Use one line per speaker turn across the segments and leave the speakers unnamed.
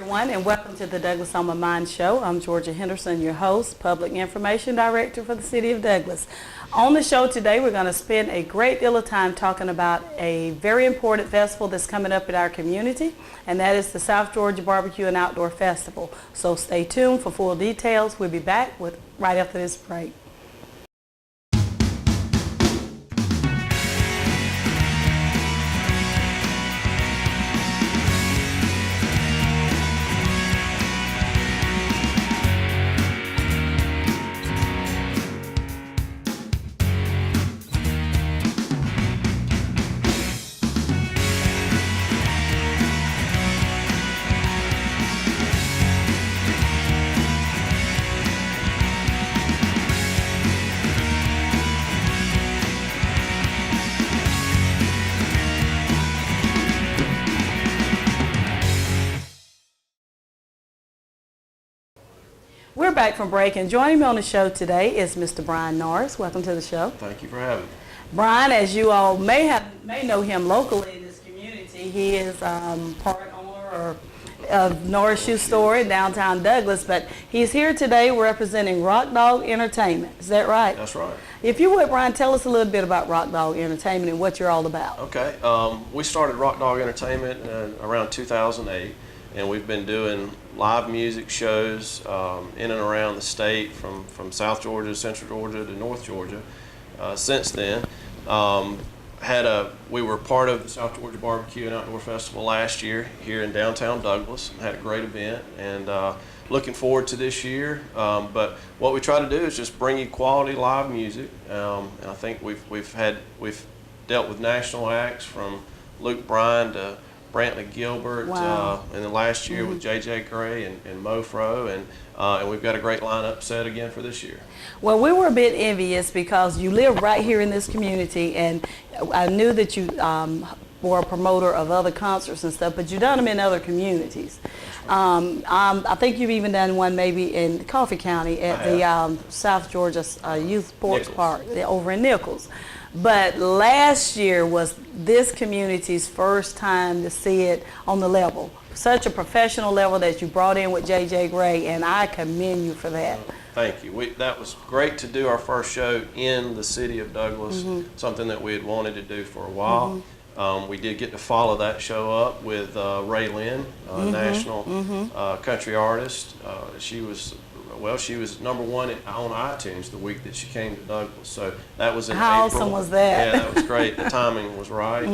everyone, and welcome to the Douglas On My Mind show. I'm Georgia Henderson, your host, Public Information Director for the City of Douglas. On the show today, we're going to spend a great deal of time talking about a very important festival that's coming up in our community, and that is the South Georgia Barbecue and Outdoor Festival. So stay tuned for full details. We'll be back right after this break. We're back from break, and joining me on the show today is Mr. Brian Norris. Welcome to the show.
Thank you for having me.
Brian, as you all may know him locally in this community, he is part owner of Norris Shoe Store in downtown Douglas, but he's here today representing Rock Dog Entertainment. Is that right?
That's right.
If you would, Brian, tell us a little bit about Rock Dog Entertainment and what you're all about.
Okay. We started Rock Dog Entertainment around 2008. And we've been doing live music shows in and around the state, from South Georgia, Central Georgia to North Georgia. Since then, we were part of the South Georgia Barbecue and Outdoor Festival last year here in downtown Douglas. Had a great event, and looking forward to this year. But what we try to do is just bring you quality live music, and I think we've dealt with national acts from Luke Bryan to Brantley Gilbert,
wow.
And then last year with J.J. Gray and Mo Fro, and we've got a great lineup set again for this year.
Well, we were a bit envious because you live right here in this community, and I knew that you were a promoter of other concerts and stuff, but you've done them in other communities. I think you've even done one maybe in Coffee County at the South Georgia Youth Sports Park over in Nichols. But last year was this community's first time to see it on the level, such a professional level that you brought in with J.J. Gray, and I commend you for that.
Thank you. That was great to do our first show in the city of Douglas, something that we had wanted to do for a while. We did get to follow that show up with Ray Lynn, national country artist. She was #1 on iTunes the week that she came to Douglas. So that was in April.
How awesome was that?
Yeah, that was great. The timing was right.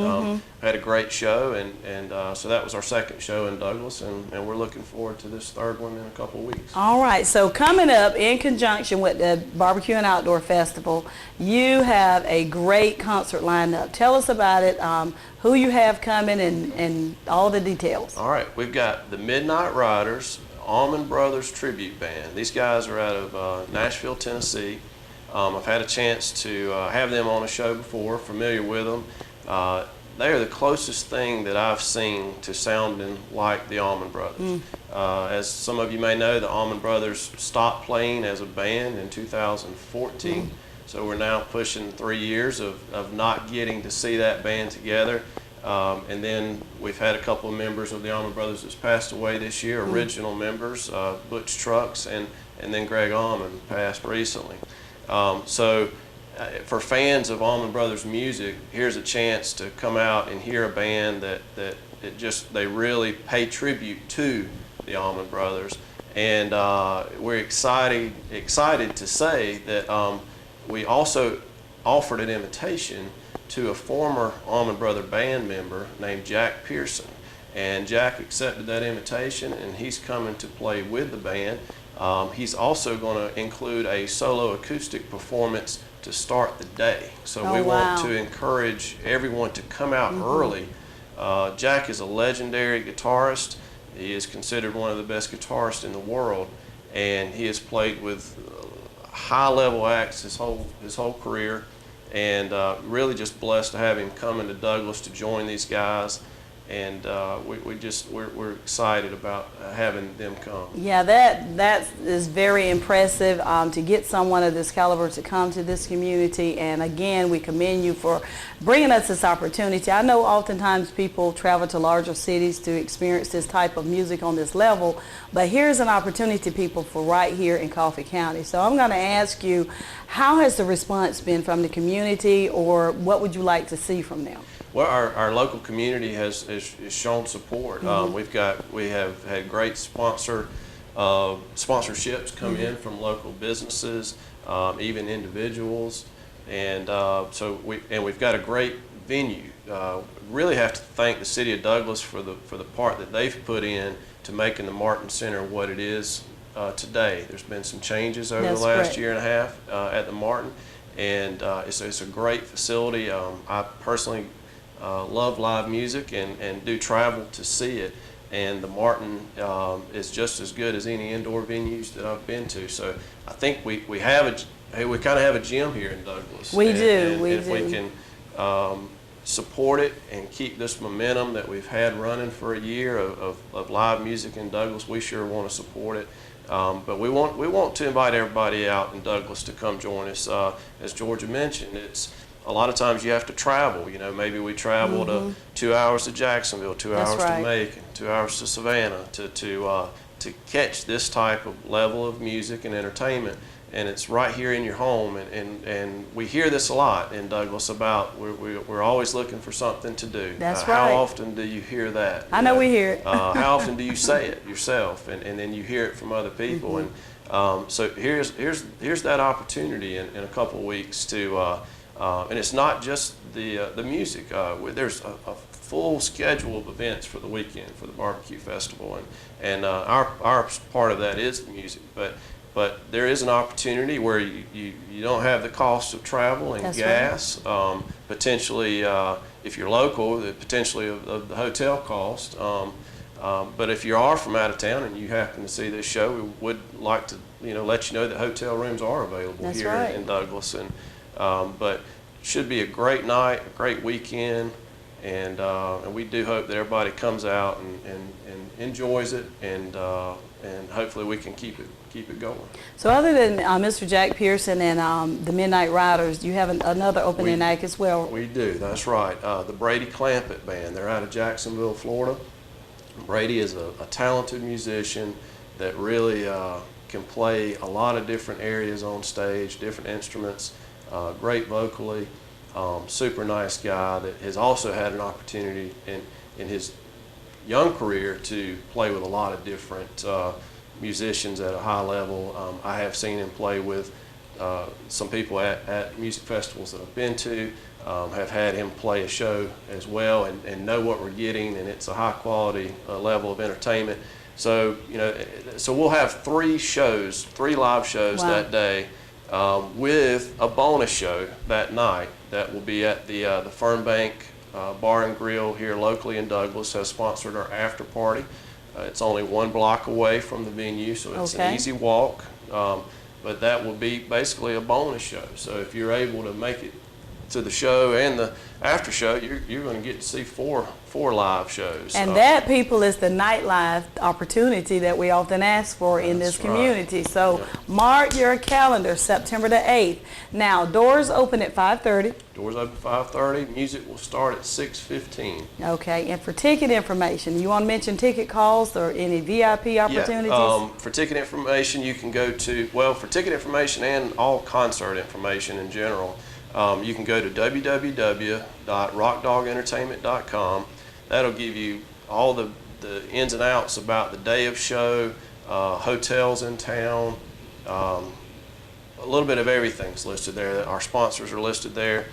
Had a great show, and so that was our second show in Douglas, and we're looking forward to this third one in a couple of weeks.
All right, so coming up in conjunction with the Barbecue and Outdoor Festival, you have a great concert lineup. Tell us about it, who you have coming, and all the details.
All right, we've got the Midnight Riders, Allman Brothers Tribute Band. These guys are out of Nashville, Tennessee. I've had a chance to have them on a show before, familiar with them. They are the closest thing that I've seen to sounding like the Allman Brothers. As some of you may know, the Allman Brothers stopped playing as a band in 2014. So we're now pushing 3 years of not getting to see that band together. And then we've had a couple of members of the Allman Brothers that's passed away this year, original members, Butch Trucks and then Greg Allman passed recently. For fans of Allman Brothers music, here's a chance to come out and hear a band that they really pay tribute to the Allman Brothers. And we're excited to say that we also offered an invitation to a former Allman Brother band member named Jack Pearson. And Jack accepted that invitation, and he's coming to play with the band. He's also going to include a solo acoustic performance to start the day. So we want to encourage everyone to come out early. Jack is a legendary guitarist. He is considered one of the best guitarists in the world, and he has played with high-level acts his whole career. And really just blessed to have him come into Douglas to join these guys. and we're excited about having them come.
Yeah, that is very impressive to get someone of this caliber to come to this community. And again, we commend you for bringing us this opportunity. I know oftentimes people travel to larger cities to experience this type of music on this level, but here's an opportunity, people, for right here in Coffee County. So I'm going to ask you, how has the response been from the community, or what would you like to see from them?
Well, our local community has shown support. We have had great sponsorships come in from local businesses, even individuals, and we've got a great venue. Really have to thank the City of Douglas for the part that they've put in to making the Martin Center what it is today. There's been some changes over the last year and a half at the Martin, and it's a great facility. I personally love live music and do travel to see it, and the Martin is just as good as any indoor venues that I've been to. So I think we kind of have a gym here in Douglas.
We do.
If we can support it and keep this momentum that we've had running for a year of live music in Douglas, we sure want to support it. But we want to invite everybody out in Douglas to come join us. As Georgia mentioned, it's a lot of times you have to travel. You know, maybe we travel to 2 hours to Jacksonville, 2 hours to Macon, 2 hours to Savannah to catch this type of level of music and entertainment. And it's right here in your home. And we hear this a lot in Douglas about we're always looking for something to do.
That's right.
How often do you hear that?
I know we hear it.
How often do you say it yourself, and then you hear it from other people? And so here's that opportunity in a couple of weeks to. And it's not just the music. There's a full schedule of events for the weekend for the barbecue festival, and our part of that is the music. But there is an opportunity where you don't have the cost of travel and gas. Right. Potentially, if you're local, potentially of the hotel cost. But if you are from out of town and you happen to see this show, we would like to let you know that hotel rooms are available here in Douglas. But it should be a great night, a great weekend, and we do hope that everybody comes out and enjoys it, and hopefully we can keep it going.
So other than Mr. Jack Pearson and the Midnight Riders, you have another opening night as well.
We do, that's right. The Brady Clampett Band, they're out of Jacksonville, Florida. Brady is a talented musician that really can play a lot of different areas on stage, different instruments. Great vocally, super nice guy that has also had an opportunity in his young career to play with a lot of different musicians at a high level. I have seen him play with some people at music festivals that I've been to, have had him play a show as well, and know what we're getting, and it's a high quality level of entertainment. So so we'll have 3 live shows that day. With a bonus show that night that will be at the Fernbank Bar and Grill here locally in Douglas. Has sponsored our after party. It's only 1 block away from the venue, so it's an easy walk. But that will be basically a bonus show. So if you're able to make it to the show and the after show, you're going to get to see four live shows.
And that, people, is the nightlife opportunity that we often ask for in this community. Right. So mark your calendar, September the 8th. Now, doors open at 5:30.
Doors open at 5:30. Music will start at 6:15.
Okay, and for ticket information, you want to mention ticket calls or any VIP opportunities?
Yeah, for ticket information, you can go to, for ticket information and all concert information in general, you can go to www.rockdogentertainment.com. That'll give you all the ins and outs about the day of show, hotels in town, a little bit of everything's listed there. Our sponsors are listed there.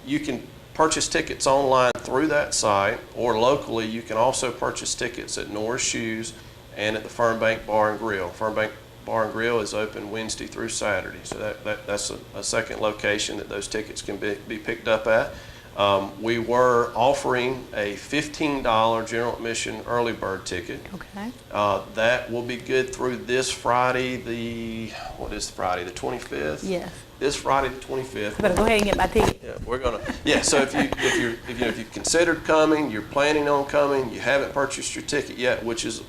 You can purchase tickets online through that site, or locally you can also purchase tickets at Norris Shoes and at the Fernbank Bar and Grill. Fernbank Bar and Grill is open Wednesday through Saturday, so that's a second location that those tickets can be picked up at. We were offering a $15 general admission early bird ticket.
Okay.
That will be good through this Friday, what is Friday, the 25th?
Yes.
This Friday, the 25th.
I better go ahead and get my ticket.
Yeah, we're gonna. Yeah, so if you've considered coming, you're planning on coming, you haven't purchased your ticket yet, which is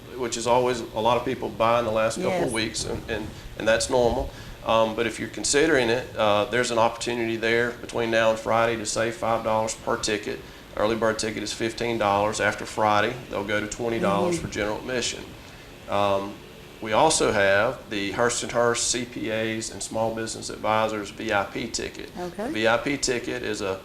always a lot of people buy in the last couple
Yes.
of weeks, and that's normal. But if you're considering it, there's an opportunity there between now and Friday to save $5 per ticket. Early bird ticket is $15. After Friday, they'll go to $20 for general admission. We also have the Hurst & Hurst CPAs and Small Business Advisors VIP ticket.
Okay.
The VIP ticket is a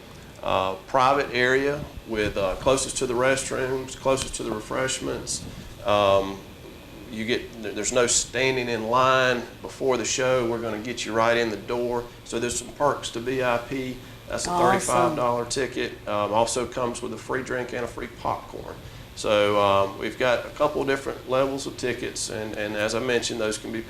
private area with closest to the restrooms, closest to the refreshments. There's no standing in line before the show. We're going to get you right in the door. So there's some perks to VIP. That's a $35 ticket. Also comes with a free drink and a free popcorn. So we've got a couple different levels of tickets, and as I mentioned, those can be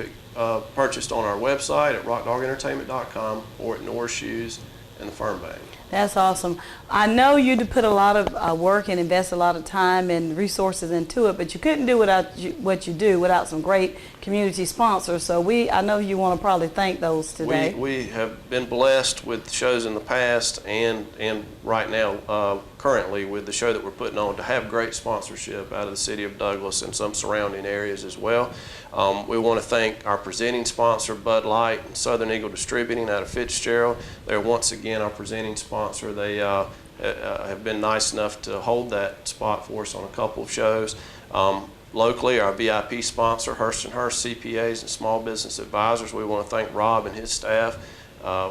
purchased on our website at rockdogentertainment.com or at Norris Shoes and the Fern Bank.
That's awesome. I know you put a lot of work and invest a lot of time and resources into it, but you couldn't do what you do without some great community sponsors. So I know you want to probably thank those today.
We have been blessed with shows in the past and right now, currently with the show that we're putting on, to have great sponsorship out of the city of Douglas and some surrounding areas as well. We want to thank our presenting sponsor, Bud Light and Southern Eagle Distributing out of Fitzgerald. They're once again our presenting sponsor. They have been nice enough to hold that spot for us on a couple of shows. Locally, our VIP sponsor, Hurst & Hurst CPAs and Small Business Advisors. We want to thank Rob and his staff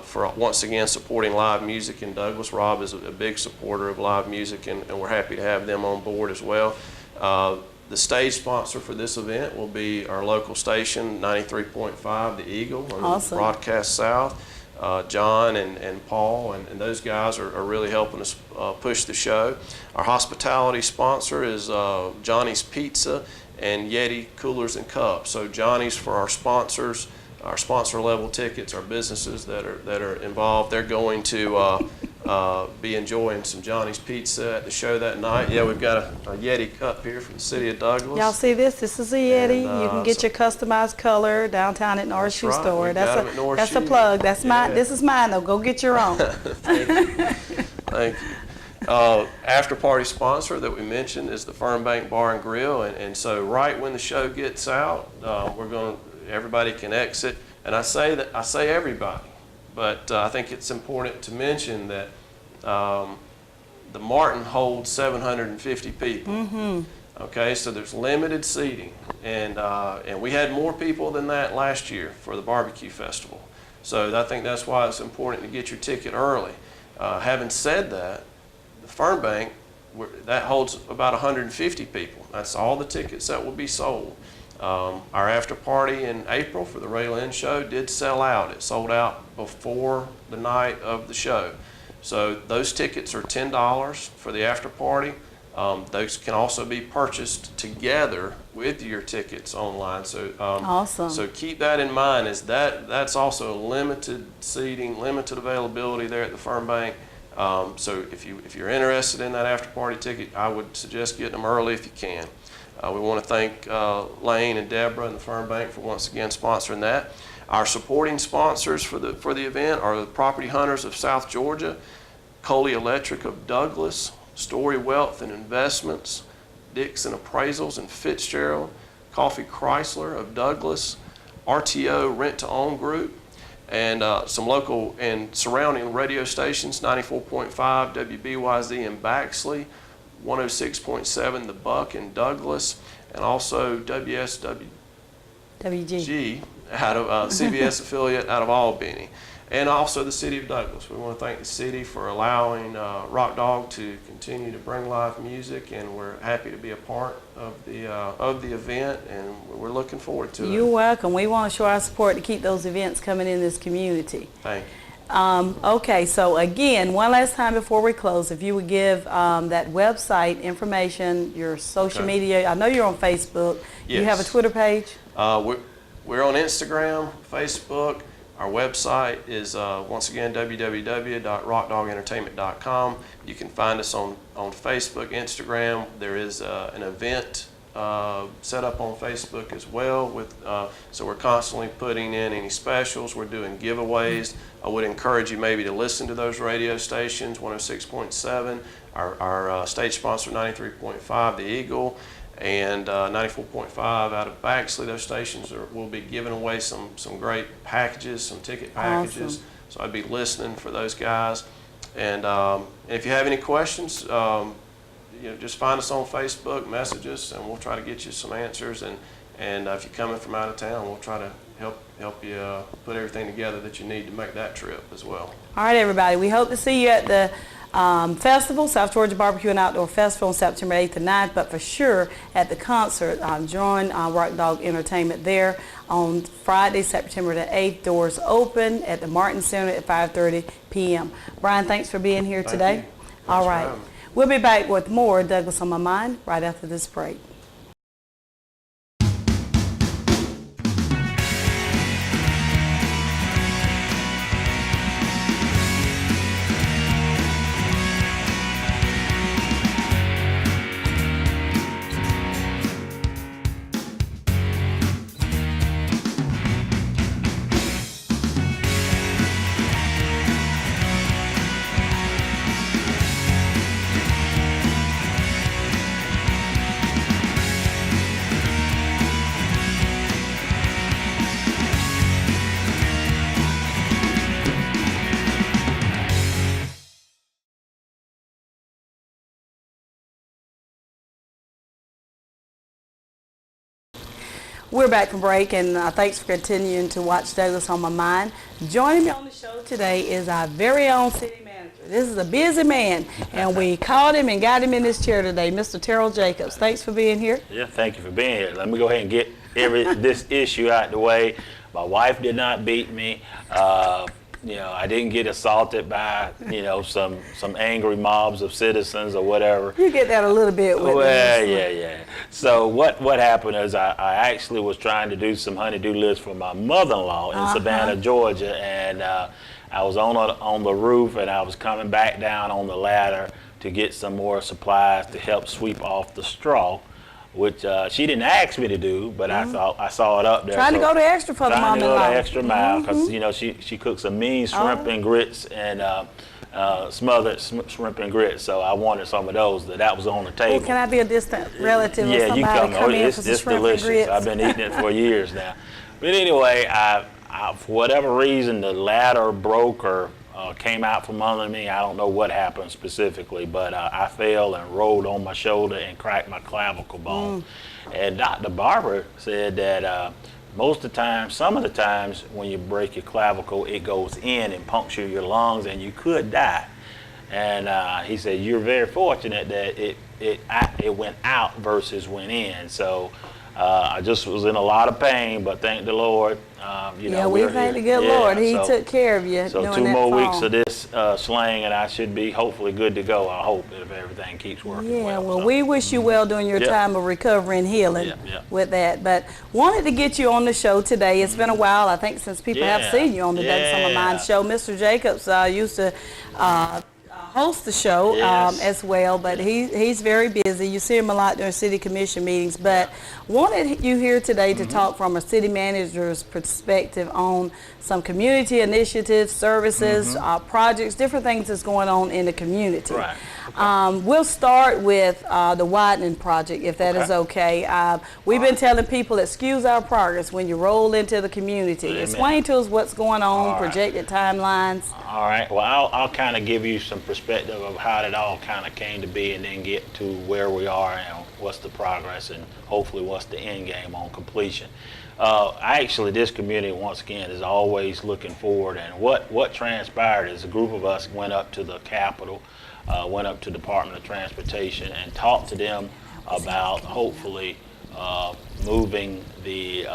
for once again supporting live music in Douglas. Rob is a big supporter of live music, and we're happy to have them on board as well. The stage sponsor for this event will be our local station, 93.5, The Eagle, on
Awesome.
Broadcast South. John and Paul and those guys are really helping us push the show. Our hospitality sponsor is Johnny's Pizza and Yeti Coolers and Cups. So Johnny's for our sponsors, our sponsor level tickets, our businesses that are involved. They're going to be enjoying some Johnny's Pizza at the show that night. Yeah, we've got a Yeti cup here from the city of Douglas.
Y'all see this? This is a Yeti.
And,
you can get your customized color downtown at Norris Shoe
right.
Store.
We've got 'em at Norris
That's a
Shoe.
plug. That's mine.
Yeah.
This is mine though. Go get your own.
Thank you. Thank you. After party sponsor that we mentioned is the Fern Bank Bar and Grill, and so right when the show gets out, everybody can exit. And I say everybody, but I think it's important to mention that the Martin holds 750 people.
Mm-hmm.
Okay, so there's limited seating, and we had more people than that last year for the barbecue festival. So I think that's why it's important to get your ticket early. Having said that, the Fern Bank that holds about 150 people. That's all the tickets that will be sold. Our after party in April for the Ray Lynn show did sell out. It sold out before the night of the show. So those tickets are $10 for the after party. Those can also be purchased together with your tickets online. So
Awesome.
So keep that in mind. That's also limited seating, limited availability there at the Fern Bank. So if you're interested in that after party ticket, I would suggest getting them early if you can. We want to thank Lane and Deborah and the Fern Bank for once again sponsoring that. Our supporting sponsors for the event are the Property Hunters of South Georgia, Coley Electric of Douglas, Story Wealth and Investments, Dixon Appraisals in Fitzgerald, Coffee Chrysler of Douglas, RTO Rent to Own Group, and some local and surrounding radio stations, 94.5 WBYZ in Baxley, 106.7 The Buck in Douglas, and also WSWG
WG.
out of CBS affiliate out of Albany, and also the city of Douglas. We want to thank the city for allowing Rock Dog to continue to bring live music, and we're happy to be a part of the event, and we're looking forward to it.
You're welcome. We want to show our support to keep those events coming in this community.
Thank you.
Okay, so again, one last time before we close, if you would give that website information, your social
Okay.
media. I know you're on Facebook. You have a
Yes.
Twitter page?
We're on Instagram, Facebook. Our website is, once again, www.rockdogentertainment.com. You can find us on Facebook, Instagram. There is an event set up on Facebook as well. So we're constantly putting in any specials. We're doing giveaways. I would encourage you maybe to listen to those radio stations, 106.7, our state sponsor 93.5, The Eagle, and 94.5 out of Baxley. Those stations will be giving away some great packages, some ticket packages.
Awesome.
So I'd be listening for those guys. And if you have any questions, just find us on Facebook, message us, and we'll try to get you some answers. And if you're coming from out of town, we'll try to help you put everything together that you need to make that trip as well.
All right, everybody. We hope to see you at the festival, South Georgia Barbecue and Outdoor Festival on September 8th and 9th, but for sure at the concert, join Rock Dog Entertainment there on Friday, September the 8th. Doors open at the Martin Center at 5:30 p.m. Brian, thanks for being here today.
Thank you.
All
Thanks for
right.
having me.
We'll be back with more Douglas on My Mind right after this break. We're back from break, and thanks for continuing to watch Douglas on My Mind. Joining me on the show today is our very own city manager. This is a busy man, and we called him and got him in this chair today, Mr. Terrell Jacobs. Thanks for being here.
Yeah, thank you for being here. Let me go ahead and get this issue out the way. My wife did not beat me. I didn't get assaulted by, some angry mobs of citizens or whatever.
You get that a little bit with
Well,
this.
yeah. So what happened is I actually was trying to do some honey-do lists for my mother-in-law in Savannah, Georgia, and I was on the roof, and I was coming back down on the ladder to get some more supplies to help sweep off the straw, which she didn't ask me to do, but I saw it up there.
Trying to go the extra for the
Trying to
mom-in-law.
go the extra mile, because she cooks some mean shrimp and grits and smothered shrimp and grits. So I wanted some of those. That was on the table.
Well, can I be a distant relative of
Yeah,
somebody
you come.
come in
It's
for some shrimp
delicious.
and grits?
I've been eating it for years now. But anyway, I for whatever reason, the ladder broke or came out from under me. I don't know what happened specifically, but I fell and rolled on my shoulder and cracked my clavicle bone. And Dr. Barber said that most of the time, some of the times when you break your clavicle, it goes in and punctures your lungs and you could die. And he said, you're very fortunate that it went out versus went in. So I just was in a lot of pain, but thank the Lord.
We thank the good Lord. He took care of you.
So 2 more weeks of this sling, and I should be hopefully good to go. I hope, if everything keeps working well.
Yeah, well, we wish you well during your time of recovery and healing with that. But wanted to get you on the show today. It's been a while, I think, since people have seen you on the Douglas on My Mind show. Mr. Jacobs used to host the show as well, but he's very busy. You see him a lot during city commission meetings, but wanted you here today to talk from a city manager's perspective on some community initiatives, services, projects, different things that's going on in the community.
Right.
We'll start with the widening project, if that is okay. We've been telling people, excuse our progress when you roll into the community.
Amen.
Explain to us what's going on, projected timelines.
All right. Well, I'll kind of give you some perspective of how it all kind of came to be, and then get to where we are and what's the progress, and hopefully what's the end game on completion. Actually, this community, once again, is always looking forward. And what transpired is a group of us went up to the Capitol, went up to the Department of Transportation, and talked to them about hopefully moving the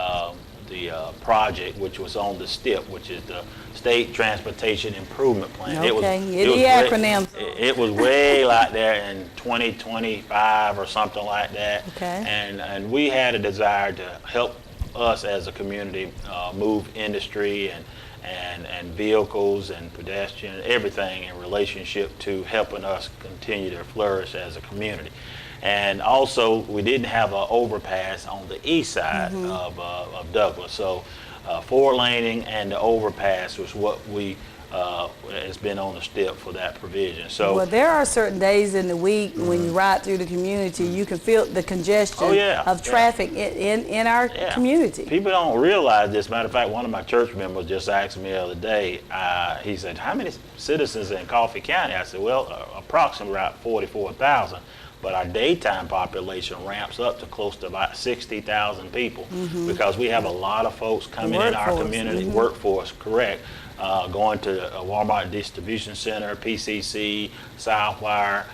project, which was on the STIP, which is the State Transportation Improvement Plan.
It
was way out there in 2025 or something like that.
Okay.
And we had a desire to help us as a community move industry and vehicles and pedestrian, everything in relationship to helping us continue to flourish as a community. And also, we didn't have an overpass on the east side of Douglas. So 4-laning and the overpass was what we has been on the step for that provision. So
Well, there are certain days in the week when you ride through the community, you can feel the congestion of traffic in our community.
People don't realize this. Matter of fact, one of my church members just asked me the other day, he said, how many citizens in Coffee County? I said, well, approximately about 44,000. But our daytime population ramps up to close to about 60,000 people because we have a lot of folks coming in our community, workforce, correct, going to Walmart Distribution Center, PCC, Southwire,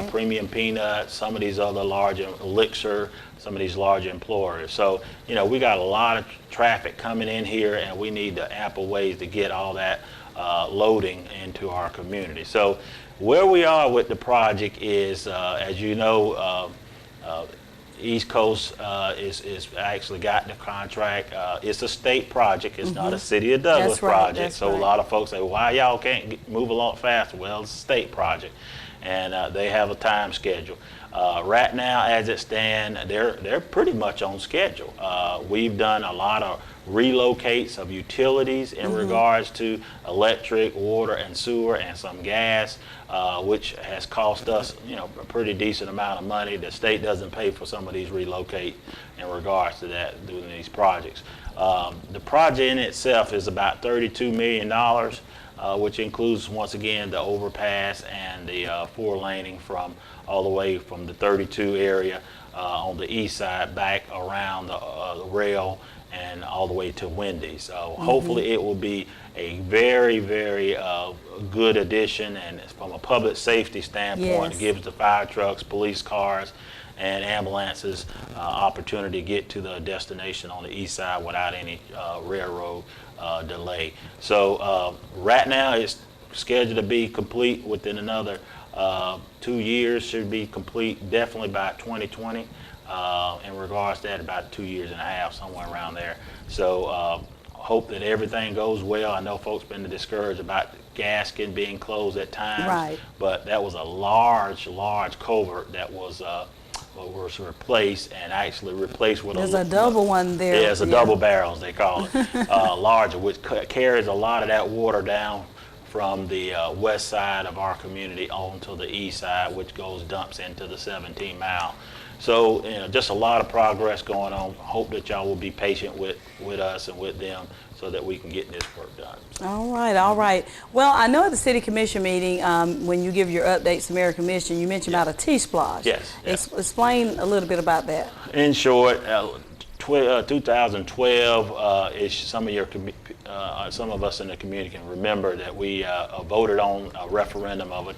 Premium Peanuts, some of these other large Elixir, some of these large employers. So, you know, we got a lot of traffic coming in here, and we need the ample ways to get all that loading into our community. So where we are with the project is, as you know, East Coast is actually got the contract. It's a state project. It's not a City of Douglas project. So a lot of folks say, why y'all can't move a lot faster? Well, it's a state project, and they have a time schedule. Right now, as it stands, they're pretty much on schedule. We've done a lot of relocates of utilities in regards to electric, water, and sewer, and some gas, which has cost us, you know, a pretty decent amount of money. The state doesn't pay for some of these relocate in regards to that, doing these projects. The project in itself is about $32 million, which includes, once again, the overpass and the 4-laning from all the way from the 32 area on the east side back around the rail and all the way to Wendy's. So hopefully it will be a very, very good addition, and from a public safety standpoint, it gives the fire trucks, police cars, and ambulances opportunity to get to the destination on the east side without any railroad delay. So right now it's scheduled to be complete within another 2 years, should be complete definitely by 2020. In regards to that, about 2 years and a half, somewhere around there. So hope that everything goes well. I know folks been discouraged about Gaskin being closed at times, but that was a large culvert that was replaced, and actually replaced with
a double one there.
Yeah, it's a double barrels, they call it, larger, which carries a lot of that water down from the west side of our community onto the east side, which dumps into the 17 Mile. So, you know, just a lot of progress going on. Hope that y'all will be patient with us and with them so that we can get this work done.
All right. Well, I know at the City Commission meeting, when you give your updates to Mayor Commission, you mentioned about a T-Splodge.
Yes.
Explain a little bit about that.
In short, 2012 is some of us in the community can remember that we voted on a referendum of a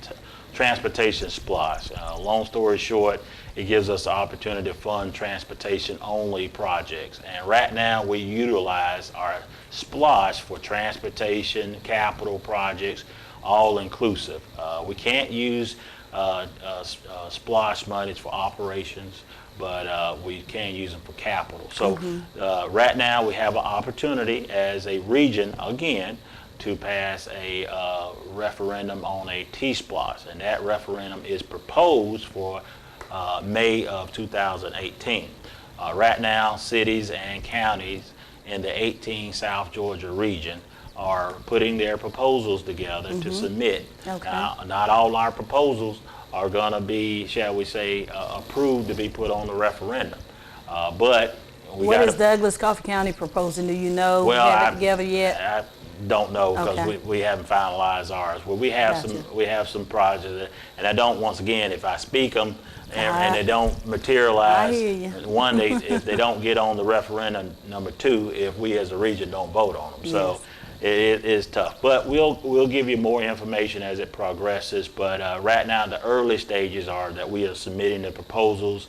transportation splosh. Long story short, it gives us the opportunity to fund transportation-only projects. And right now, we utilize our splosh for transportation, capital projects, all inclusive. We can't use splosh monies for operations, but we can use them for capital. So right now, we have an opportunity as a region, again, to pass a referendum on a T-Splosh, and that referendum is proposed for May of 2018. Right now, cities and counties in the 18 South Georgia region are putting their proposals together to submit. Now, not all our proposals are going to be, shall we say, approved to be put on the referendum, but
what is Douglas Coffee County proposing? Do you know?
Well,
have it together yet?
I don't know, because we haven't finalized ours. Well, we have some projects, and I don't. Once again, if I speak them and they don't materialize,
I hear you.
one, if they don't get on the referendum. Number two, if we as a region don't vote on them. So it is tough. But we'll give you more information as it progresses. But right now, the early stages are that we are submitting the proposals.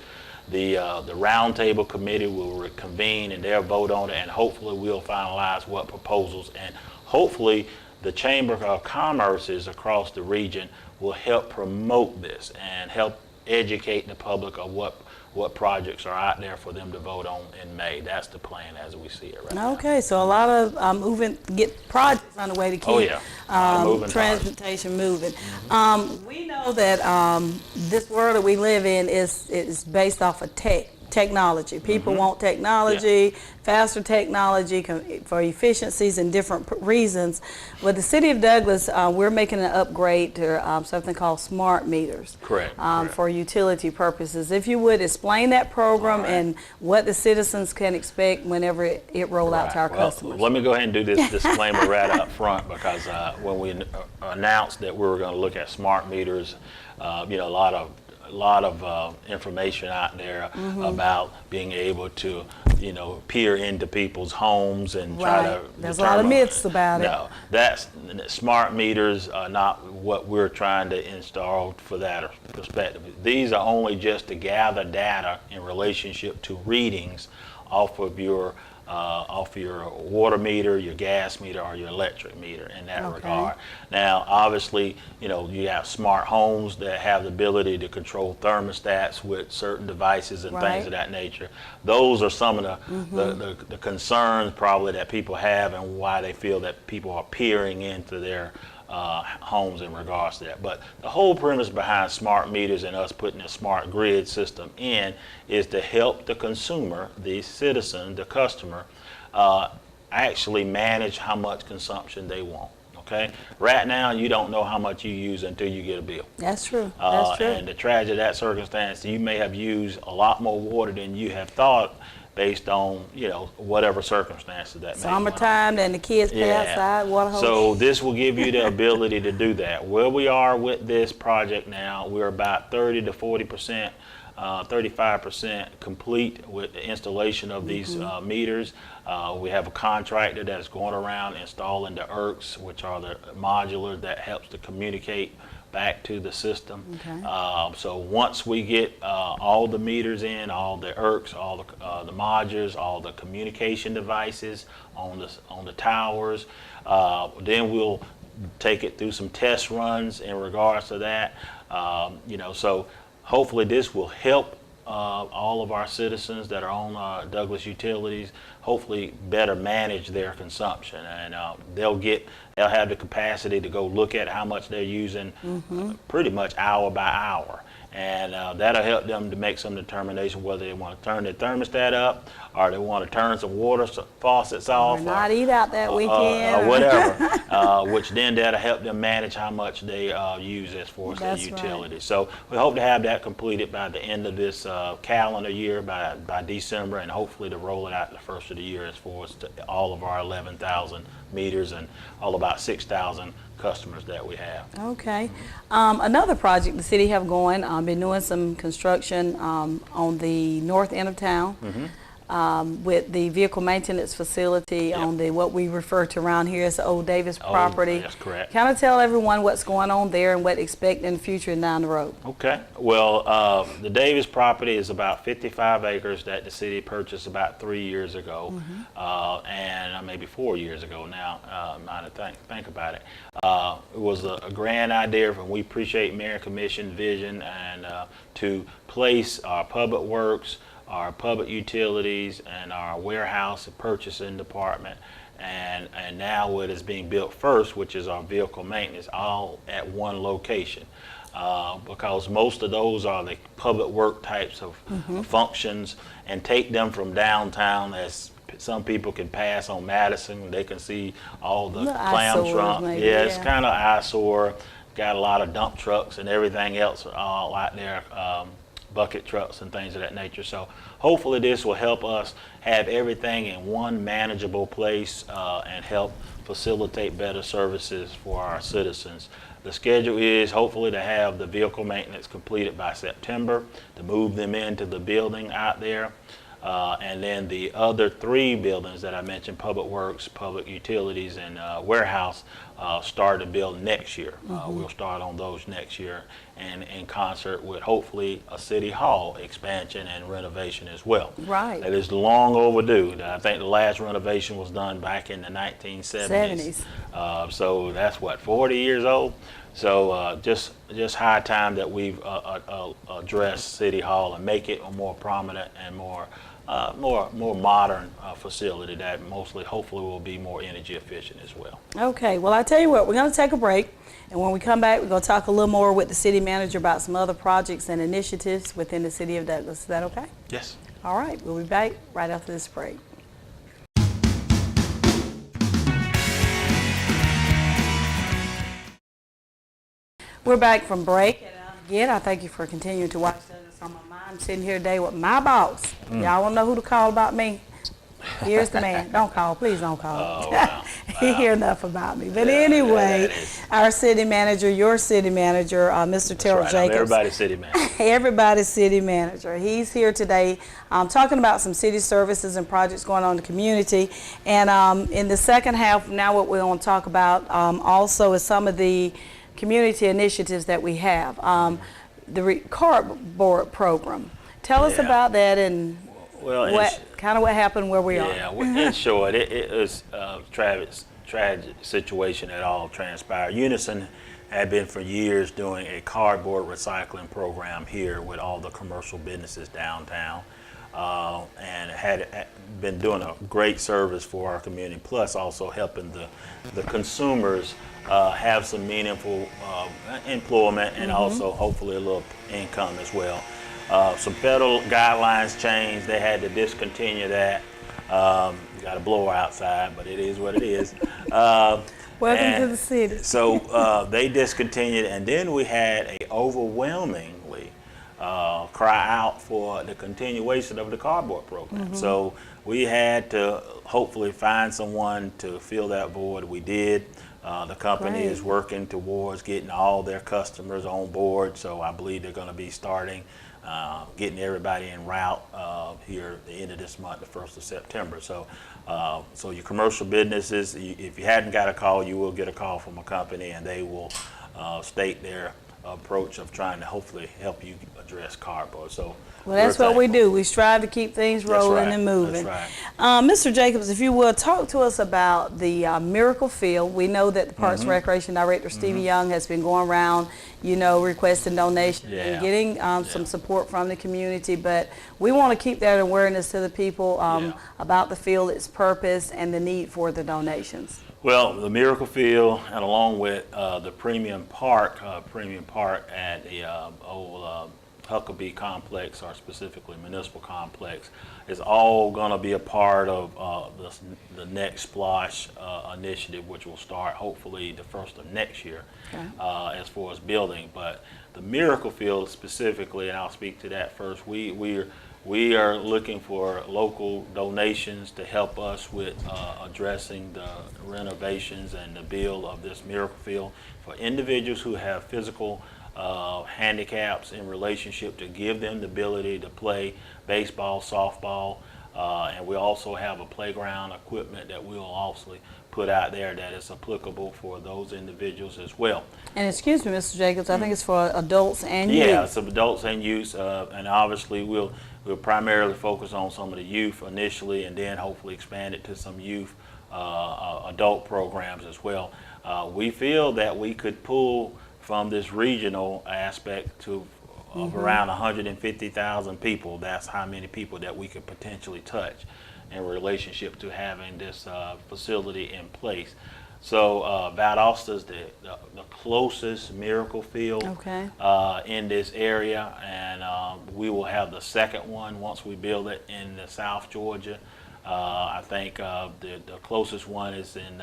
The roundtable committee will reconvene and they'll vote on it, and hopefully we'll finalize what proposals, and hopefully the Chamber of Commerce's across the region will help promote this and help educate the public of what what projects are out there for them to vote on in May. That's the plan as we see it right now.
Okay, so a lot of get projects on the way to keep
Oh, yeah. Moving
transportation moving. We know that this world that we live in is based off of technology. People want technology, faster technology for efficiencies and different reasons. But the City of Douglas, we're making an upgrade to something called smart meters.
Correct.
For utility purposes. If you would explain that program and what the citizens can expect whenever it roll out to our customers.
Let me go ahead and do this disclaimer right up front, because when we announced that we were going to look at smart meters, you know, a lot of information out there about being able to, you know, peer into people's homes and try to
There's a lot of myths about it.
No, smart meters are not what we're trying to install for that perspective. These are only just to gather data in relationship to readings off of your water meter, your gas meter, or your electric meter in that regard. Now, obviously, you know, you have smart homes that have the ability to control thermostats with certain devices and things of that nature. Those are some of the concerns probably that people have, and why they feel that people are peering into their homes in regards to that. But the whole premise behind smart meters and us putting a smart grid system in is to help the consumer, the citizen, the customer, actually manage how much consumption they want. Okay? Right now, you don't know how much you use until you get a bill.
That's true. That's true.
And the tragedy of that circumstance, you may have used a lot more water than you have thought, based on, you know, whatever circumstances that may be.
Summertime, and the kids play outside, water hose.
So this will give you the ability to do that. Where we are with this project now, we're about 30 to 40%, 35% complete with the installation of these meters. We have a contractor that's going around installing the ERCs, which are the modulars that helps to communicate back to the system. So once we get all the meters in, all the ERCs, all the modulars, all the communication devices on the towers, then we'll take it through some test runs in regards to that. You know, so hopefully this will help all of our citizens that are on Douglas Utilities hopefully better manage their consumption, and they'll have the capacity to go look at how much they're using pretty much hour by hour, and that'll help them to make some determination whether they want to turn their thermostat up, or they want to turn some water faucets off,
or not eat out that weekend,
or whatever, which then that'll help them manage how much they use as far as their utilities. So we hope to have that completed by the end of this calendar year, by December, and hopefully to roll it out the first of the year as far as all of our 11,000 meters and all about 6,000 customers that we have.
Okay. Another project the city have going, been doing some construction on the north end of town. With the vehicle maintenance facility on what we refer to around here as the Old Davis property.
That's correct.
Kind of tell everyone what's going on there and what to expect in the future and down the road.
Okay. Well, the Davis property is about 55 acres that the city purchased about 3 years ago, and maybe 4 years ago now, now to think about it. It was a grand idea, and we appreciate Mayor and Commission vision, and to place our public works, our public utilities, and our warehouse and purchasing department, and now what is being built first, which is our vehicle maintenance, all at one location. Because most of those are the public work types of functions, and take them from downtown, as some people can pass on Madison, they can see all the clam trunk. It's kind of eyesore. Got a lot of dump trucks and everything else all out there. Bucket trucks and things of that nature. So hopefully this will help us have everything in one manageable place and help facilitate better services for our citizens. The schedule is hopefully to have the vehicle maintenance completed by September, to move them into the building out there. And then the other 3 buildings that I mentioned, Public Works, Public Utilities, and Warehouse, start to build next year. We'll start on those next year, and in concert with hopefully a City Hall expansion and renovation as well.
Right.
That is long overdue. I think the last renovation was done back in the 1970s. So that's what, 40 years old? So just high time that we've addressed City Hall and make it a more prominent and more modern facility that mostly, hopefully, will be more energy efficient as well.
Okay, well, I tell you what, we're going to take a break, and when we come back, we're going to talk a little more with the city manager about some other projects and initiatives within the city of Douglas. Is that okay?
Yes.
All right, we'll be back right after this break. We're back from break, and again, I thank you for continuing to watch Douglas on My Mind. I'm sitting here today with my boss. Y'all want to know who to call about me? Here's the man. Don't call. Please don't call.
Oh, wow.
He hear enough about me. But
Yeah,
anyway,
that is.
our city manager, your city manager, Mr. Terrell
That's right. I'm
Jacobs.
everybody's city manager.
Everybody's city manager. He's here today talking about some city services and projects going on in the community. And in the second half, now what we're going to talk about also is some of the community initiatives that we have. The cardboard program. Tell us
Yeah.
about that and
Well,
what happened where we are.
yeah, in short, it was a tragic situation that all transpired. Unison had been for years doing a cardboard recycling program here with all the commercial businesses downtown, and had been doing a great service for our community, plus also helping the consumers have some meaningful employment and also hopefully a little income as well. Some federal guidelines changed. They had to discontinue that. You got a blower outside, but it is what it is.
Welcome to the city.
So they discontinued, and then we had a overwhelmingly cry out for the continuation of the cardboard program. So we had to hopefully find someone to fill that void. We did. The company
Great.
is working towards getting all their customers on board, so I believe they're going to be starting getting everybody en route here at the end of this month, the 1st of September. So, so your commercial businesses, if you hadn't got a call, you will get a call from a company, and they will state their approach of trying to hopefully help you address cardboard. So,
Well, that's
we're
what we
thankful.
do. We strive to keep things
That's
rolling
right.
and moving.
That's right.
Mr. Jacobs, if you will, talk to us about the Miracle Field. We know that the Parks and Recreation Director, Stevie Young, has been going around, requesting donations
Yeah.
and getting some support from the community. But we want to keep that awareness to the people about the field, its purpose, and the need for the donations.
Well, the Miracle Field, and along with the Premium Park at the old Huckabee Complex, or specifically Municipal Complex, is all going to be a part of the next Splosh initiative, which will start hopefully the 1st of next year as far as building. But the Miracle Field specifically, and I'll speak to that first, we are looking for local donations to help us with addressing the renovations and the build of this Miracle Field for individuals who have physical handicaps in relationship to give them the ability to play baseball, softball, and we also have a playground equipment that we'll also put out there that is applicable for those individuals as well.
And excuse me, Mr. Jacobs, I think it's for adults and youth.
Yeah, some adults and youth, and obviously we'll primarily focus on some of the youth initially, and then hopefully expand it to some youth adult programs as well. We feel that we could pull from this regional aspect to of around 150,000 people. That's how many people that we could potentially touch in relationship to having this facility in place. So Valdosta is the closest Miracle Field in this area, and we will have the second one once we build it in the South Georgia. I think the closest one is in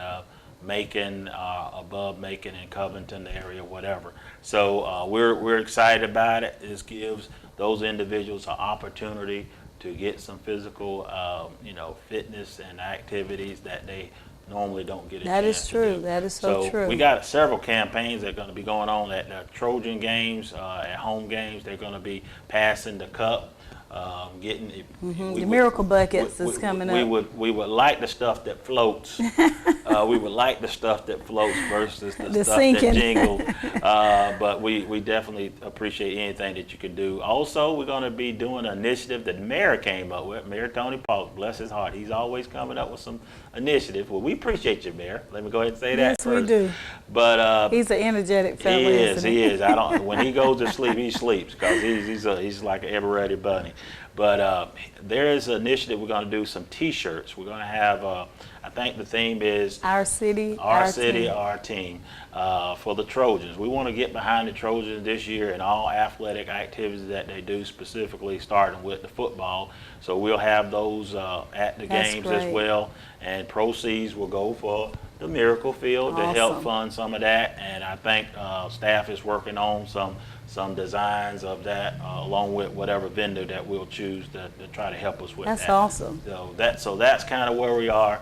Macon, above Macon and Covington, the area, whatever. So we're excited about it. This gives those individuals an opportunity to get some physical, fitness and activities that they normally don't get a
That
chance
is
to
true.
do.
That is so true.
We got several campaigns that are going to be going on at the Trojan games, at home games. They're going to be passing the cup. Getting
The miracle buckets is coming up.
We would like the stuff that floats. We would like the stuff that floats versus the stuff
sinking.
that jingles. But we definitely appreciate anything that you can do. Also, we're going to be doing an initiative that the mayor came up with. Mayor Tony Paul, bless his heart. He's always coming up with some initiative. Well, we appreciate you, Mayor. Let me go ahead and say that
Yes, we
first.
do.
But
He's an energetic fellow,
he is.
isn't
He is. I don't. When he goes to sleep, he sleeps because he's like an ever-ready bunny. But there is an initiative. We're going to do some T-shirts. We're going to have. I think the theme is
Our city,
our city,
team.
our team, for the Trojans. We want to get behind the Trojans this year in all athletic activities that they do, specifically starting with the football. So we'll have those at the
That's
games as
great.
well, and proceeds will go for the Miracle Field to help
Awesome.
fund some of that. And I think staff is working on some designs of that, along with whatever vendor that we'll choose to try to help us with
That's
that.
awesome.
So that's kind of where we are.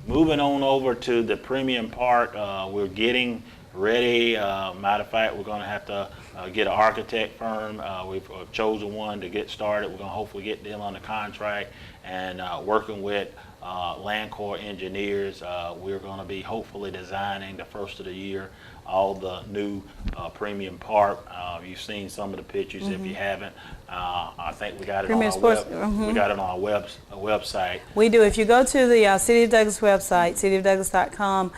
Moving on over to the premium part, we're getting ready. Matter of fact, we're going to have to get an architect firm. We've chosen one to get started. We're going to hopefully get them on the contract and working with Land Corps engineers. We're going to be hopefully designing the first of the year all the new premium park. You've seen some of the pictures. If you haven't, I think we got it
Premier
on our
Sports-
we got it on our website.
We do. If you go to the City of Douglas website, cityofdouglas.com,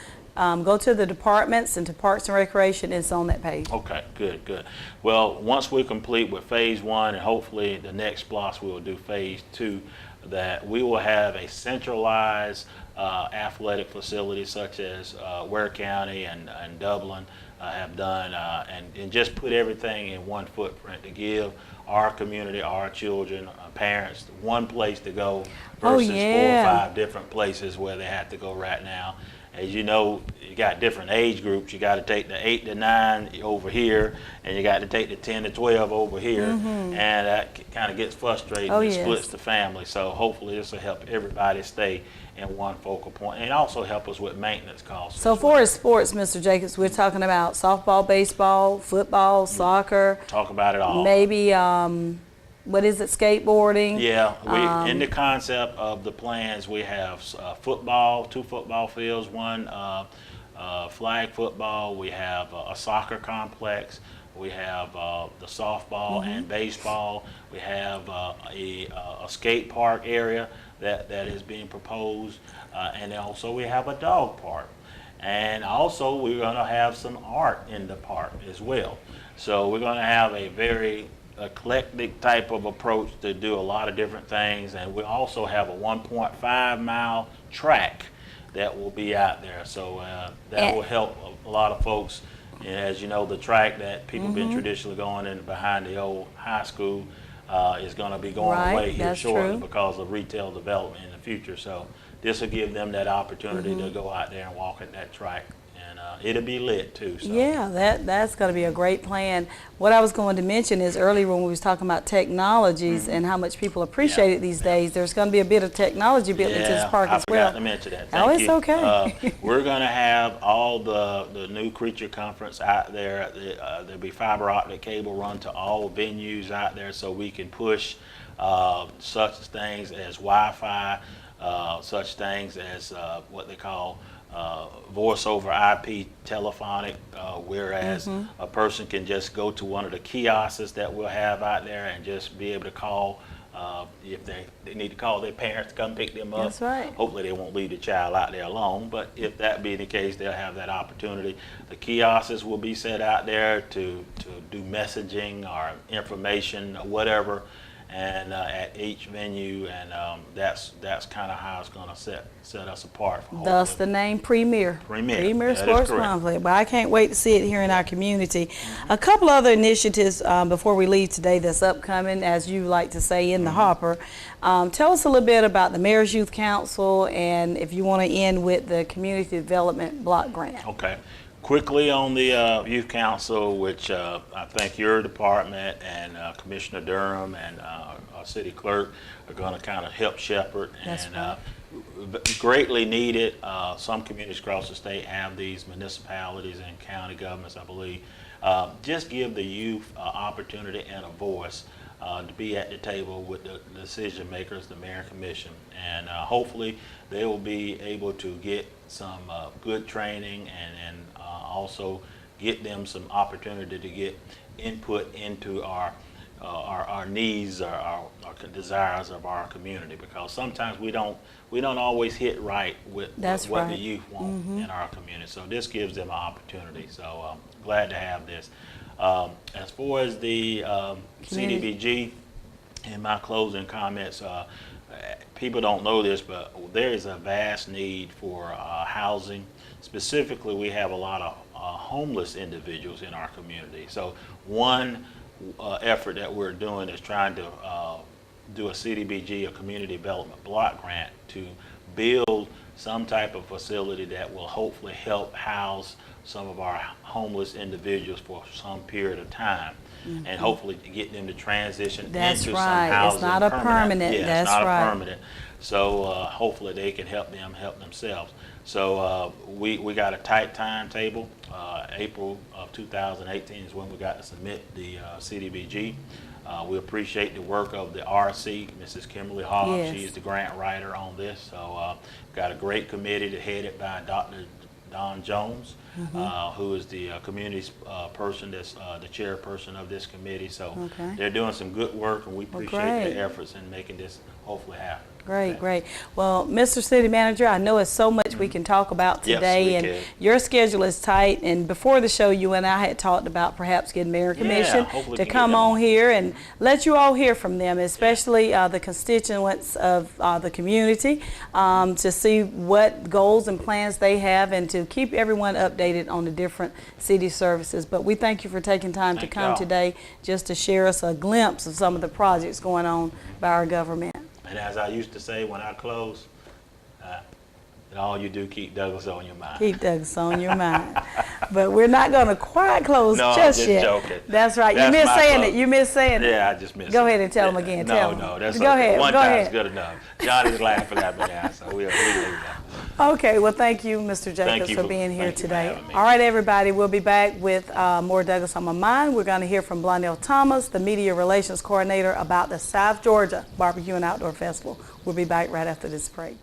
go to the departments and to Parks and Recreation, it's on that page.
Okay, good. Well, once we complete with phase 1 and hopefully the next SPLOST we will do phase 2, that we will have a centralized athletic facility such as Ware County and Dublin have done, and just put everything in one footprint to give our community, our children, parents, one place to go versus 4 or
yeah.
5 different places where they have to go right now. As you know, you got different age groups. You got to take the 8 to 9 over here, and you got to take the 10 to 12 over here, and that kind of gets frustrating
Oh,
and
yes.
splits the family. So hopefully this will help everybody stay in one focal point, and also help us with maintenance costs.
So
as well.
for as sports, Mr. Jacobs, we're talking about softball, baseball, football, soccer,
Talk about it all.
maybe, what is it, skateboarding?
Yeah, we in the concept of the plans, we have football, 2 football fields, 1 flag football. We have a soccer complex. We have the softball and baseball. We have a skate park area that is being proposed, and then also we have a dog park. And also we're going to have some art in the park as well. So we're going to have a very eclectic type of approach to do a lot of different things, and we also have a 1.5 mile track that will be out there, so that will help a lot of folks. And as you know, the track that people have been traditionally going in behind the old high school is going to be going
Right,
away here
that's
shortly
true.
because of retail development in the future. So this will give them that opportunity to go out there and walk at that track, and it'll be lit too. So.
Yeah, that's going to be a great plan. What I was going to mention is earlier when we was talking about technologies and how much people appreciate it these days, there's going to be a bit of technology built into this park
I
as
forgot
well.
to mention that.
Oh,
Thank
it's
you.
okay.
We're going to have all the new creature conference out there. There'll be fiber optic cable run to all venues out there, so we can push such things as Wi-Fi, such things as what they call voice over IP telephonic, whereas a person can just go to one of the kiosks that we'll have out there and just be able to call if they need to call their parents to come pick them up.
That's right.
Hopefully they won't leave the child out there alone, but if that be the case, they'll have that opportunity. The kiosks will be set out there to do messaging or information or whatever, and at each venue, and that's kind of how it's going to set us apart. From
Thus
hopefully.
the name Premier.
Premier, that is
Sports
correct.
Complex. But I can't wait to see it here in our community. A couple other initiatives before we leave today that's upcoming, as you like to say, in the hopper. Tell us a little bit about the Mayor's Youth Council, and if you want to end with the Community Development Block Grant.
Okay. Quickly on the Youth Council, which I think your department and Commissioner Durham and our city clerk are going to kind of help shepherd.
That's
And greatly needed. Some communities across the state have these, municipalities and county governments, I believe. Just give the youth opportunity and a voice to be at the table with the decision makers, the mayor and commission, and hopefully they will be able to get some good training and also get them some opportunity to get input into our our needs, our desires of our community, because sometimes we don't always hit right with
That's
what the
right.
youth want in our community. So this gives them an opportunity. So glad to have this. As far as the CDBG, in my closing comments, people don't know this, but there is a vast need for housing. Specifically, we have a lot of homeless individuals in our community. So one effort that we're doing is trying to do a CDBG, a community development block grant, to build some type of facility that will hopefully help house some of our homeless individuals for some period of time, and hopefully get them to transition
That's
into
right.
some housing.
It's not a permanent.
Yeah,
That's
it's not
right.
a permanent. So hopefully they can help themselves. So we got a tight timetable. April of 2018 is when we got to submit the CDBG. We appreciate the work of the RC, Mrs. Kimberly Hall.
Yes.
She's the grant writer on this. So got a great committee headed by Dr. Don Jones, who is the community person, that's the chairperson of this committee. So
Okay.
they're doing some good work, and we appreciate
great.
their efforts in making this hopefully happen.
Great,
Okay.
great. Well, Mr. City Manager, I know it's so much we can talk about
Yes,
today,
we
and
can.
your schedule is tight. And before the show, you and I had talked about perhaps getting Mayor Commission
hopefully
to
we can
come
get them
on
on.
here and let you all hear from them, especially the constituents of the community, to see what goals and plans they have, and to keep everyone updated on the different city services. But we thank you for taking time to
Thank
come
y'all.
today, just to share us a glimpse of some of the projects going on by our government.
And as I used to say when I close, that all you do, keep Douglas on your mind.
Keep Douglas on your mind. But we're not going to quite close
No, I'm
just
just
yet.
joking.
That's right.
That's
you miss
my
saying
club.
it. You miss saying it.
Yeah, I just missed
Go
it.
ahead and tell 'em
Yeah.
again.
No,
Tell 'em.
no, that's
Go
okay.
ahead.
One
Go
time's
ahead.
good enough. Johnny's laughing at me now, so we'll leave that.
Okay. Well, thank you, Mr. Jacobs,
you
for
for-
being here
thank you for
today.
having me.
All right, everybody. We'll be back with more Douglas on My Mind. We're going to hear from Blondell Thomas, the Media Relations Coordinator, about the South Georgia Barbecue and Outdoor Festival. We'll be back right after this break.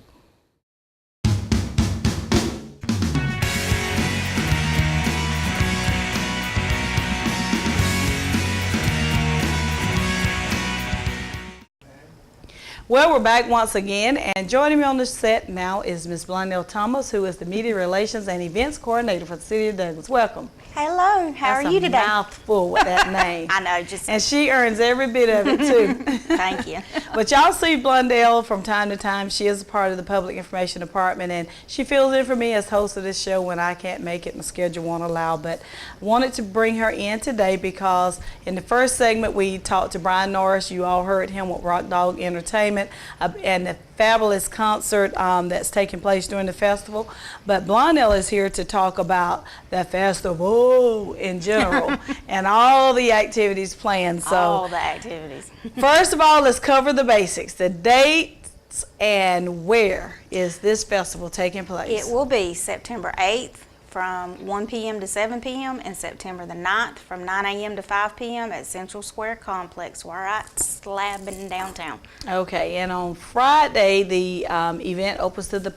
Well, we're back once again, and joining me on the set now is Ms. Blondell Thomas, who is the Media Relations and Events Coordinator for the City of Douglas. Welcome.
Hello, how are
That's
you
a
today?
mouthful with that name.
I know, just
And she earns every bit of it, too.
thank you.
But y'all see Blondell from time to time. She is a part of the Public Information Department, and she fills in for me as host of this show when I can't make it, my schedule won't allow. But I wanted to bring her in today because in the first segment we talked to Brian Norris. You all heard him with Rock Dog Entertainment and the fabulous concert that's taking place during the festival. But Blondell is here to talk about the festival in general and all the activities planned. So
All the activities.
first of all, let's cover the basics. The dates and where is this festival taking place?
It will be September 8th from 1 p.m. to 7 p.m. and September the 9th from 9 a.m. to 5 p.m. at Central Square Complex. We're right slab in downtown.
Okay, and on Friday, the event opens to the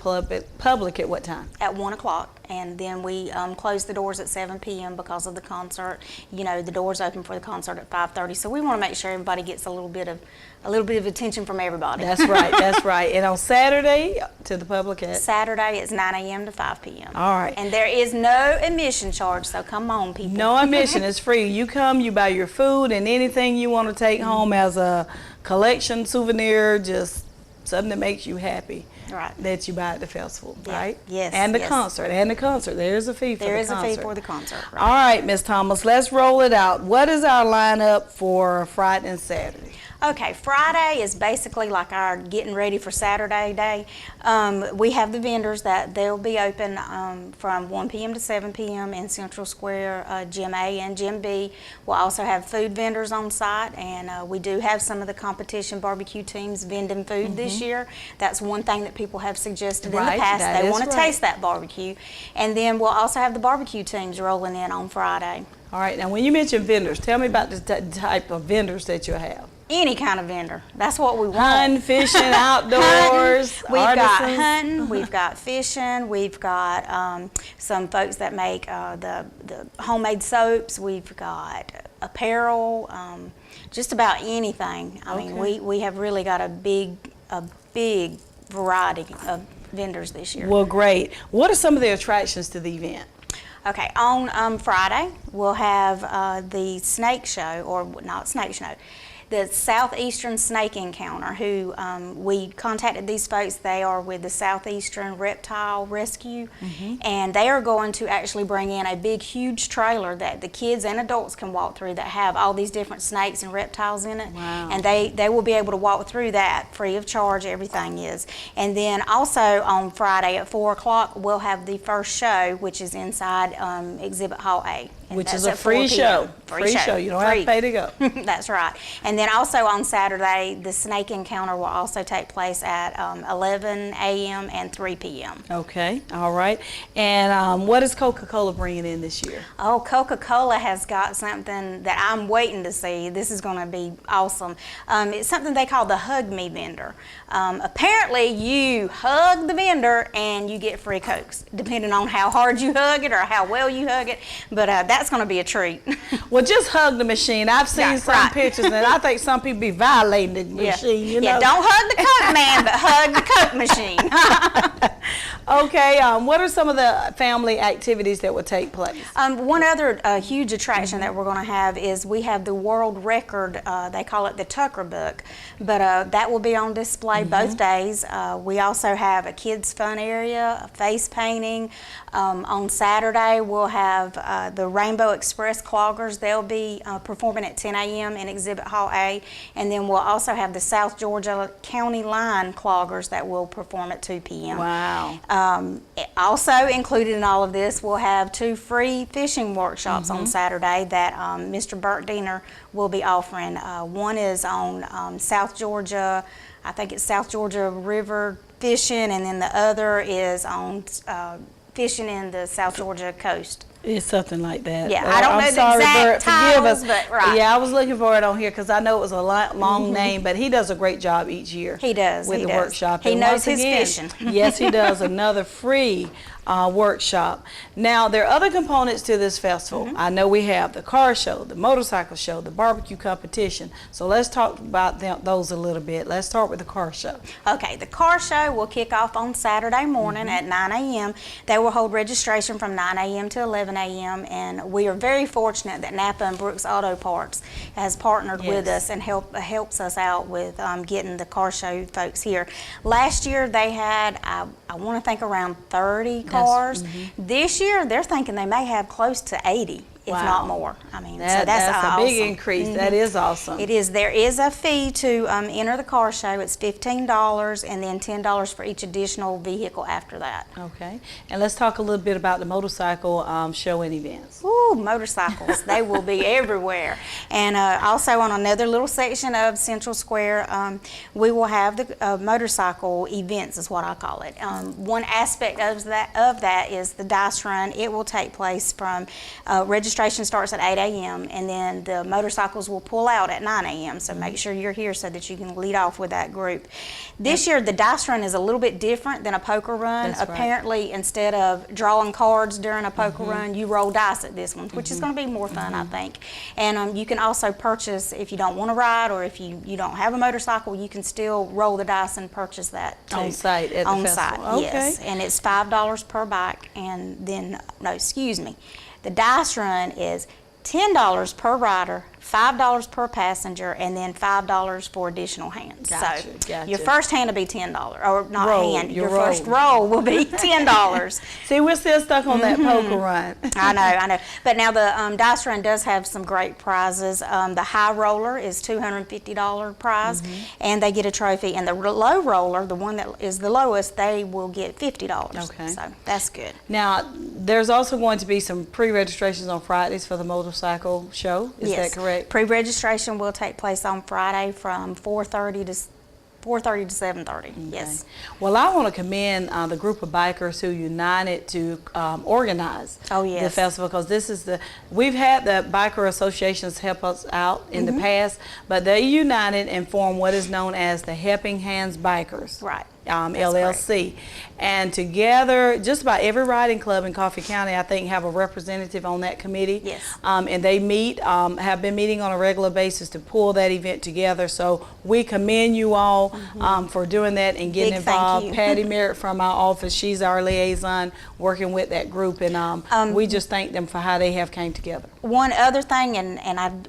public at what time?
At 1 o'clock, and then we close the doors at 7 p.m. because of the concert. You know, the doors open for the concert at 5:30, so we want to make sure everybody gets a little bit of attention from everybody.
That's right, that's right. And on Saturday, to the public at?
Saturday it's 9 a.m. to 5 p.m.
All right.
And there is no admission charge, so come on, people.
No admission, it's free. You come, you buy your food and anything you want to take home as a collection souvenir, just something that makes you happy.
Right.
That you buy at the festival,
Yeah.
right?
Yes,
And the
yes.
concert, There's a fee for
There
the
is a
concert.
fee for the concert. Right.
All right, Ms. Thomas, let's roll it out. What is our lineup for Friday and Saturday?
Okay, Friday is basically like our getting ready for Saturday day. We have the vendors that they'll be open from 1 p.m. to 7 p.m. in Central Square, Gym A and Gym B. We'll also have food vendors on site, and we do have some of the competition barbecue teams vending food this year. That's one thing that people have suggested in
Right,
the past.
that
They
is
want to
right.
taste that barbecue. And then we'll also have the barbecue teams rolling in on Friday.
All right, now when you mention vendors, tell me about the type of vendors that you have.
Any kind of vendor. That's what we want.
Hunting, fishing, outdoors,
We've got
artisans.
hunting, we've got fishing, we've got some folks that make the homemade soaps, we've got apparel, just about anything. I mean,
Okay.
we have really got a big variety of vendors this year.
Well, great. What are some of the attractions to the event?
Okay, on Friday, we'll have the snake show, or not snake show, the Southeastern Snake Encounter, who we contacted these folks. They are with the Southeastern Reptile Rescue, and they are going to actually bring in a big, huge trailer that the kids and adults can walk through that have all these different snakes and reptiles in it.
Wow.
And they will be able to walk through that free of charge, everything is. And then also on Friday at 4 o'clock, we'll have the first show, which is inside Exhibit Hall A. And
Which
that's
is a
at 4
free
p.m.
show. Free show. You don't have to
Free.
pay to go.
That's right. And then also on Saturday, the snake encounter will also take place at 11 a.m. and 3 p.m.
Okay, all right. And what is Coca-Cola bringing in this year?
Oh, Coca-Cola has got something that I'm waiting to see. This is going to be awesome. It's something they call the Hug Me vendor. Apparently, you hug the vendor and you get free Cokes, depending on how hard you hug it or how well you hug it. But that's going to be a treat.
Well, just hug the machine. I've seen
Yeah,
some
right.
pictures, and I think some people be violating the machine. You know?
Yeah, don't hug the Coke man, but hug the Coke machine.
Okay, what are some of the family activities that will take place?
One other huge attraction that we're going to have is we have the world record, they call it the Tucker Book, but that will be on display both days. We also have a kids fun area, a face painting. On Saturday we'll have the Rainbow Express Cloggers. They'll be performing at 10 a.m. in Exhibit Hall A, and then we'll also have the South Georgia County Line Cloggers that will perform at 2 p.m.
Wow.
Also included in all of this, we'll have 2 free fishing workshops on Saturday that Mr. Burt Diener will be offering. One is on South Georgia, I think it's South Georgia River fishing, and then the other is on fishing in the South Georgia coast.
It's something like that.
Yeah, I don't
I'm
know the
sorry,
exact
Bert, forgive us.
titles, but right.
Yeah, I was looking for it on here because I know it was a long name, but he does a great job each year.
He does,
with
he
the
does.
workshop.
He
And
knows
once
his
again,
fishing.
Yes, he does. Another free workshop. Now, there are other components to this festival. I know we have the car show, the motorcycle show, the barbecue competition. So let's talk about those a little bit. Let's start with the car show.
Okay, the car show will kick off on Saturday morning at 9 a.m. They will hold registration from 9 a.m. to 11 a.m. and we are very fortunate that Napa and Brooks Auto Parts has partnered with us and helps us out with getting the car show folks here. Last year they had, I want to think around 30 cars. This year they're thinking they may have close to 80. If
Wow.
not more. I mean, so
That's
that's
a
awesome.
big increase. That is awesome.
It is. There is a fee to enter the car show. It's $15 and then $10 for each additional vehicle after that.
Okay. And let's talk a little bit about the motorcycle show and events.
Ooh, motorcycles. They will be everywhere. And also on another little section of Central Square, we will have the motorcycle events is what I call it. One aspect of that is the dice run. It will take place from registration starts at 8 a.m. and then the motorcycles will pull out at 9 a.m. So make sure you're here so that you can lead off with that group. This year the dice run is a little bit different than a poker run.
That's right.
Apparently instead of drawing cards during a poker run, you roll dice at this one, which is going to be more fun, I think. And you can also purchase, if you don't want to ride or if you don't have a motorcycle, you can still roll the dice and purchase that too.
On site at the
On
festival.
site, yes.
Okay.
And it's $5 per bike, and then, no, excuse me. The dice run is $10 per rider, $5 per passenger, and then $5 for additional hands.
Gotcha,
So
gotcha.
your first hand will be $10, or not
Roll,
hand,
your
your first
roll.
roll will be $10.
See, we're still stuck on that poker run.
I know. But now the dice run does have some great prizes. The high roller is $250 prize, and they get a trophy. And the low roller, the one that is the lowest, they will get $50.
Okay.
So that's good.
Now, there's also going to be some pre-registrations on Fridays for the motorcycle show. Is
Yes.
that correct?
Pre-registration will take place on Friday from 4:30 to 7:30. Yes.
Well, I want to commend the group of bikers who united to organize
Oh,
the
yes.
festival, because we've had the biker associations help us out in
Mm-hmm.
the past, but they united and formed what is known as the Helping Hands Bikers.
Right.
LLC. And together, just about every riding club in Coffee County, I think, have a representative on that committee.
Yes.
And they meet, have been meeting on a regular basis to pull that event together. So we commend you all for doing that and getting
Big thank
involved.
you.
Patty Merritt from our office, she's our liaison working with that group. And we just thank them for how they have came together.
One other thing,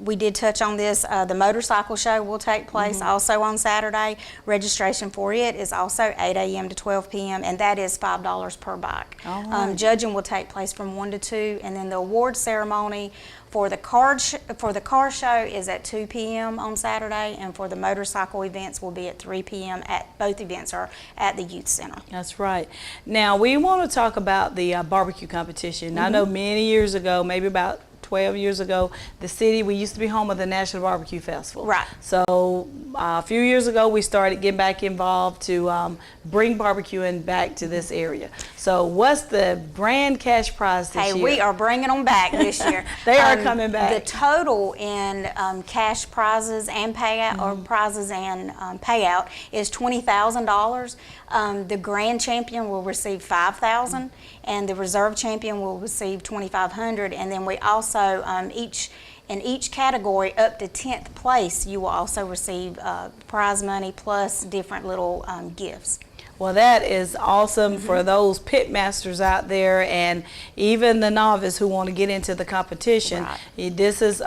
we did touch on this, the motorcycle show will take place also on Saturday. Registration for it is also 8 a.m. to 12 p.m. and that is $5 per bike.
All right.
Judging will take place from 1 to 2, and then the award ceremony for the car show is at 2 p.m. on Saturday, and for the motorcycle events will be at 3 p.m. Both events are at the youth center.
That's right. Now we want to talk about the barbecue competition. I know many years ago, maybe about 12 years ago, the city, we used to be home of the National Barbecue Festival.
Right.
So a few years ago, we started getting back involved to bring barbecuing back to this area. So what's the grand cash prize this year?
Hey, we are bringing them back this year.
They are coming back.
The total in cash prizes and payout, or prizes and payout, is $20,000. The grand champion will receive $5,000, and the reserve champion will receive $2,500. And then we also in each category up to 10th place, you will also receive prize money plus different little gifts.
Well, that is awesome for those pit masters out there, and even the novice who want to get into the competition.
Right.
This is,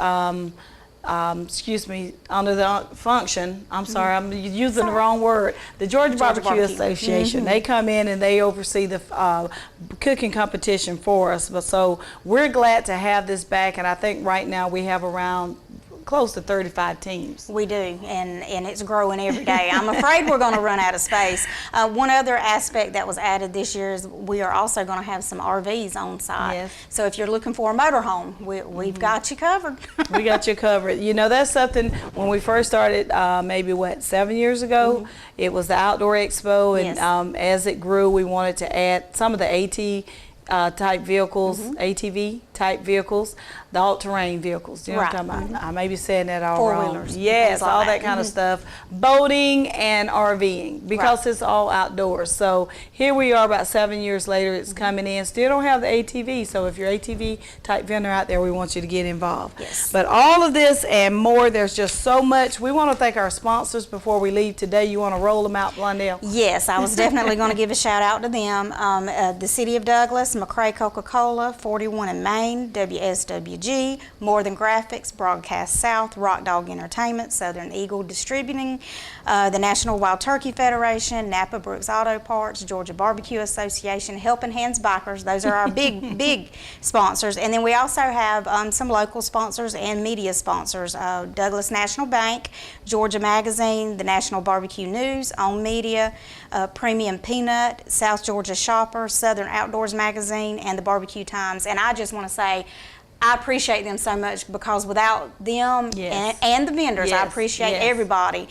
excuse me, under the function, I'm sorry, I'm using the wrong word, the Georgia Barbecue Association. They come in and they oversee the cooking competition for us. But so we're glad to have this back, and I think right now we have around close to 35 teams.
We do, and it's growing every day. I'm afraid we're going to run out of space. One other aspect that was added this year is we are also going to have some RVs on site.
Yes.
So if you're looking for a motorhome, we've got you covered.
We got you covered. You know, that's something, when we first started, maybe 7 years ago, it was the Outdoor Expo, and
Yes.
As it grew, we wanted to add some of the type vehicles, ATV type vehicles, the all-terrain vehicles. You know what I'm talking about? I may be saying that all wrong.
Four-wheelers,
Yes,
things like
all
that.
that kind of stuff. Boating and RVing, because it's all outdoors. So here we are about 7 years later, it's coming in. Still don't have the ATV, so if you're ATV type vendor out there, we want you to get involved.
Yes.
But all of this and more, there's just so much. We want to thank our sponsors before we leave today. You want to roll them out, Blondell?
Yes, I was definitely going to give a shout out to them. The City of Douglas, McRae Coca-Cola, 41 in Maine, WSWG, More Than Graphics, Broadcast South, Rock Dog Entertainment, Southern Eagle Distributing, the National Wild Turkey Federation, Napa Brooks Auto Parts, Georgia Barbecue Association, Helping Hands Bikers. Those are our big sponsors. And then we also have some local sponsors and media sponsors, Douglas National Bank, Georgia Magazine, the National Barbecue News, On Media, Premium Peanut, South Georgia Shopper, Southern Outdoors Magazine, and the Barbecue Times. And I just want to say, I appreciate them so much, because without them and the vendors, I appreciate everybody.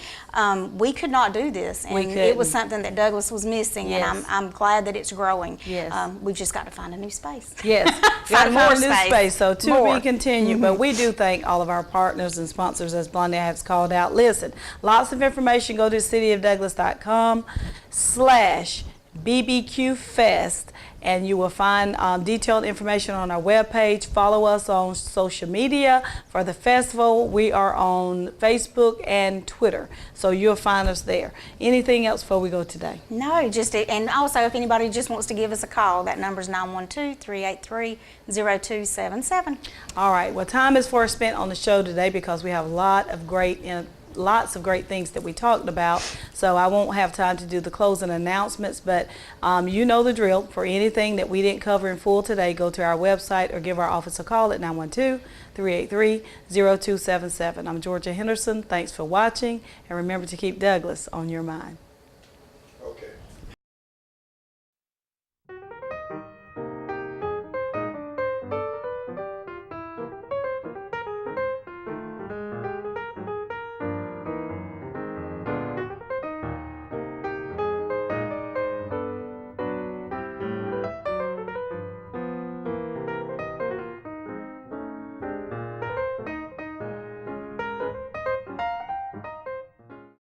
We could not do this, and it was something that Douglas was missing, and I'm glad that it's growing.
Yes.
We've just got to find a new space.
Yes,
Find more
new space. So to
More.
be continued. But we do thank all of our partners and sponsors, as Blondell has called out. Listen, lots of information. Go to cityofdouglas.com/BBQ Fest, and you will find detailed information on our webpage. Follow us on social media for the festival. We are on Facebook and Twitter, so you'll find us there. Anything else before we go today?
No, and also if anybody just wants to give us a call, that number is 912-383-0277.
All right, well, time is for spent on the show today, because we have lots of great things that we talked about, so I won't have time to do the closing announcements, but you know the drill. For anything that we didn't cover in full today, go to our website or give our office a call at 912-383-0277. I'm Georgia Henderson. Thanks for watching, and remember to keep Douglas on your mind.